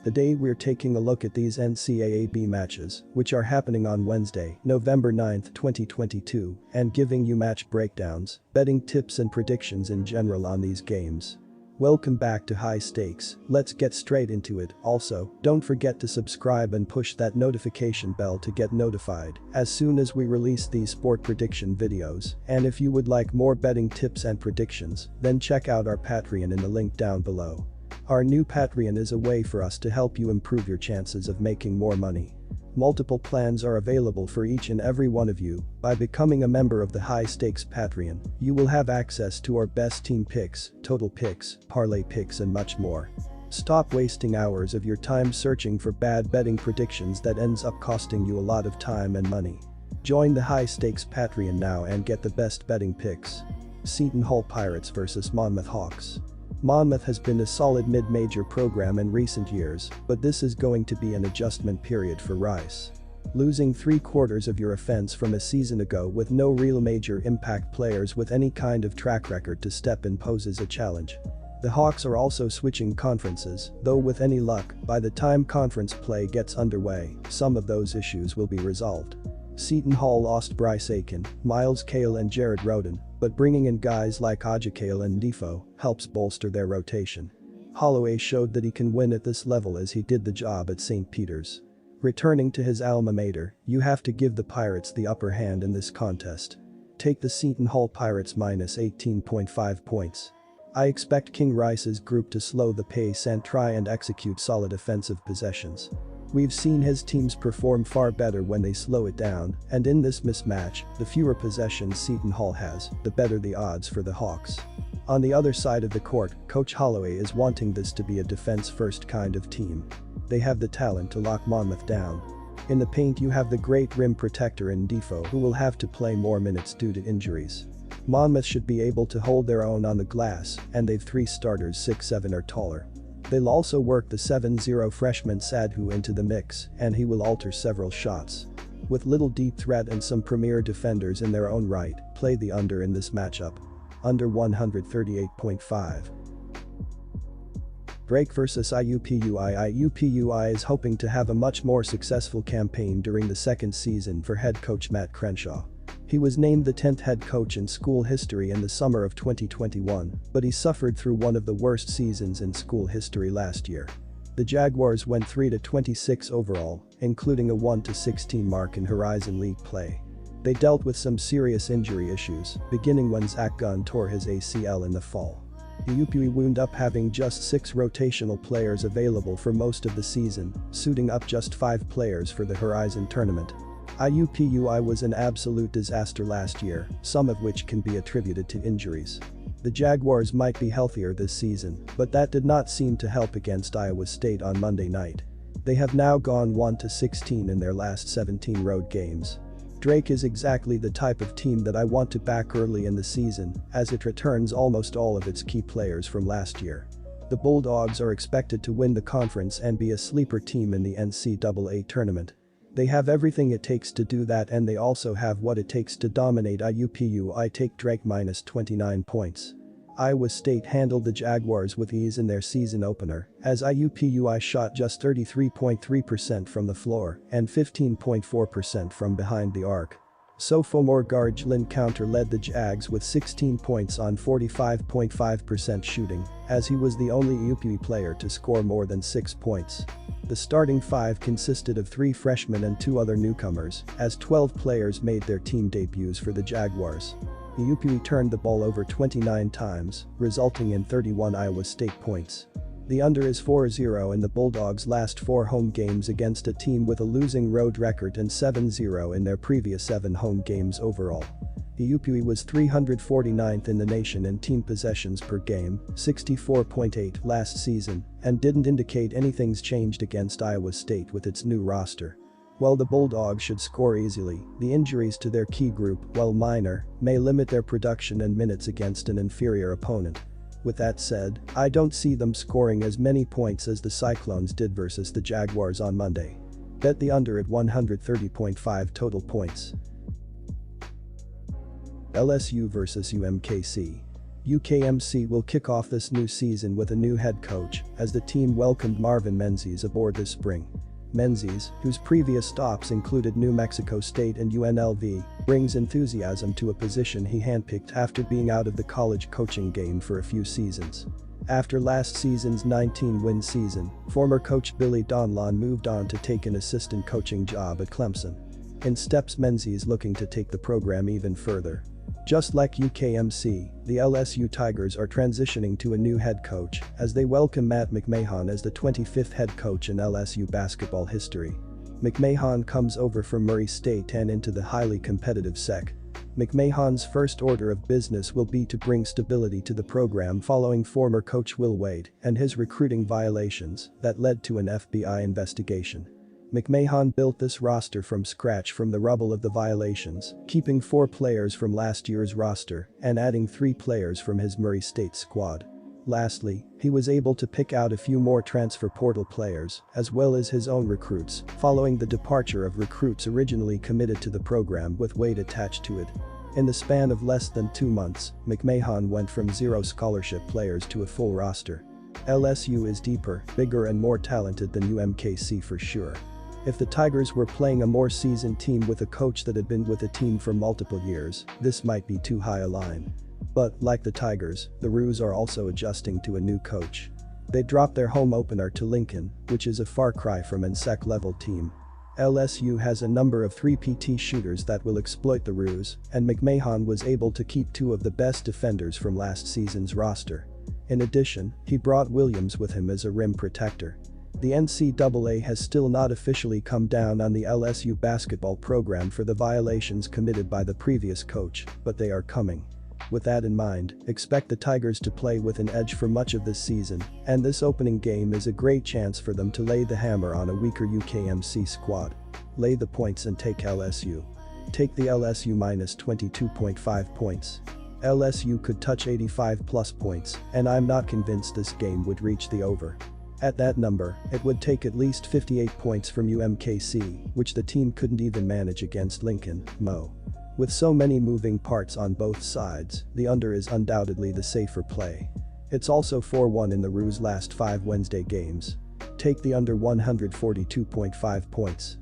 Today we're taking a look at these NCAAB matches, which are happening on Wednesday, November 9, 2022, and giving you match breakdowns, betting tips and predictions in general on these games. Welcome back to High Stakes, let's get straight into it. Also, don't forget to subscribe and push that notification bell to get notified as soon as we release these sport prediction videos, and if you would like more betting tips and predictions, then check out our Patreon in the link down below. Our new Patreon is a way for us to help you improve your chances of making more money. Multiple plans are available for each and every one of you. By becoming a member of the High Stakes Patreon, you will have access to our best team picks, total picks, parlay picks and much more. Stop wasting hours of your time searching for bad betting predictions that ends up costing you a lot of time and money. Join the High Stakes Patreon now and get the best betting picks. Seton Hall Pirates vs Monmouth Hawks. Monmouth has been a solid mid-major program in recent years, but this is going to be an adjustment period for Rice. Losing 3/4 of your offense from a season ago with no real major impact players with any kind of track record to step in poses a challenge. The Hawks are also switching conferences, though with any luck, by the time conference play gets underway, some of those issues will be resolved. Seton Hall lost Bryce Aiken, Miles Cale and Jared Roden, but bringing in guys like Ajacale and Defoe helps bolster their rotation. Holloway showed that he can win at this level as he did the job at St. Peter's. Returning to his alma mater, you have to give the Pirates the upper hand in this contest. Take the Seton Hall Pirates minus 18.5 points. I expect King Rice's group to slow the pace and try and execute solid offensive possessions. We've seen his teams perform far better when they slow it down, and in this mismatch, the fewer possessions Seton Hall has, the better the odds for the Hawks. On the other side of the court, Coach Holloway is wanting this to be a defense-first kind of team. They have the talent to lock Monmouth down. In the paint you have the great rim protector in Defoe who will have to play more minutes due to injuries. Monmouth should be able to hold their own on the glass, and they've 3 starters 6'7" or taller. They'll also work the 7-0 freshman Sadhu into the mix, and he will alter several shots. With little deep threat and some premier defenders in their own right, play the under in this matchup. Under 138.5. Drake vs IUPUI. IUPUI is hoping to have a much more successful campaign during the second season for head coach Matt Crenshaw. He was named the 10th head coach in school history in the summer of 2021, but he suffered through one of the worst seasons in school history last year. The Jaguars went 3-26 overall, including a 1-16 mark in Horizon League play. They dealt with some serious injury issues, beginning when Zach Gunn tore his ACL in the fall. IUPUI wound up having just 6 rotational players available for most of the season, suiting up just 5 players for the Horizon tournament. IUPUI was an absolute disaster last year, some of which can be attributed to injuries. The Jaguars might be healthier this season, but that did not seem to help against Iowa State on Monday night. They have now gone 1-16 in their last 17 road games. Drake is exactly the type of team that I want to back early in the season, as it returns almost all of its key players from last year. The Bulldogs are expected to win the conference and be a sleeper team in the NCAA tournament. They have everything it takes to do that, and they also have what it takes to dominate IUPUI. Take Drake minus 29 points. Iowa State handled the Jaguars with ease in their season opener, as IUPUI shot just 33.3% from the floor and 15.4% from behind the arc. Sophomore guard Jalen Counter led the Jags with 16 points on 45.5% shooting, as he was the only IUPUI player to score more than 6 points. The starting 5 consisted of 3 freshmen and 2 other newcomers, as 12 players made their team debuts for the Jaguars. IUPUI turned the ball over 29 times, resulting in 31 Iowa State points. The under is 4-0 in the Bulldogs' last 4 home games against a team with a losing road record and 7-0 in their previous 7 home games overall. IUPUI was 349th in the nation in team possessions per game, 64.8 last season, and didn't indicate anything's changed against Iowa State with its new roster. While the Bulldogs should score easily, the injuries to their key group, while minor, may limit their production and minutes against an inferior opponent. With that said, I don't see them scoring as many points as the Cyclones did versus the Jaguars on Monday. Bet the under at 130.5 total points. LSU vs UMKC. UMKC will kick off this new season with a new head coach as the team welcomed Marvin Menzies aboard this spring. Menzies, whose previous stops included New Mexico State and UNLV, brings enthusiasm to a position he handpicked after being out of the college coaching game for a few seasons. After last season's 19-win season, former coach Billy Donlon moved on to take an assistant coaching job at Clemson. In steps Menzies looking to take the program even further. Just like UMKC, the LSU Tigers are transitioning to a new head coach as they welcome Matt McMahon as the 25th head coach in LSU basketball history. McMahon comes over from Murray State and into the highly competitive SEC. McMahon's first order of business will be to bring stability to the program following former coach Will Wade and his recruiting violations that led to an FBI investigation. McMahon built this roster from scratch from the rubble of the violations, keeping 4 players from last year's roster and adding 3 players from his Murray State squad. Lastly, he was able to pick out a few more transfer portal players as well as his own recruits following the departure of recruits originally committed to the program with Wade attached to it. In the span of less than 2 months, McMahon went from 0 scholarship players to a full roster. LSU is deeper, bigger and more talented than UMKC for sure. If the Tigers were playing a more seasoned team with a coach that had been with the team for multiple years, this might be too high a line. But, like the Tigers, the Roos are also adjusting to a new coach. They dropped their home opener to Lincoln, which is a far cry from an NCAA level team. LSU has a number of 3PT shooters that will exploit the Roos, and McMahon was able to keep 2 of the best defenders from last season's roster. In addition, he brought Williams with him as a rim protector. The NCAA has still not officially come down on the LSU basketball program for the violations committed by the previous coach, but they are coming. With that in mind, expect the Tigers to play with an edge for much of this season, and this opening game is a great chance for them to lay the hammer on a weaker UMKC squad. Lay the points and take LSU. Take the LSU minus 22.5 points. LSU could touch 85 plus points, and I'm not convinced this game would reach the over. At that number, it would take at least 58 points from UMKC, which the team couldn't even manage against Lincoln, Mo. With so many moving parts on both sides, the under is undoubtedly the safer play. It's also 4-1 in the Roos' last 5 Wednesday games. Take the under 142.5 points.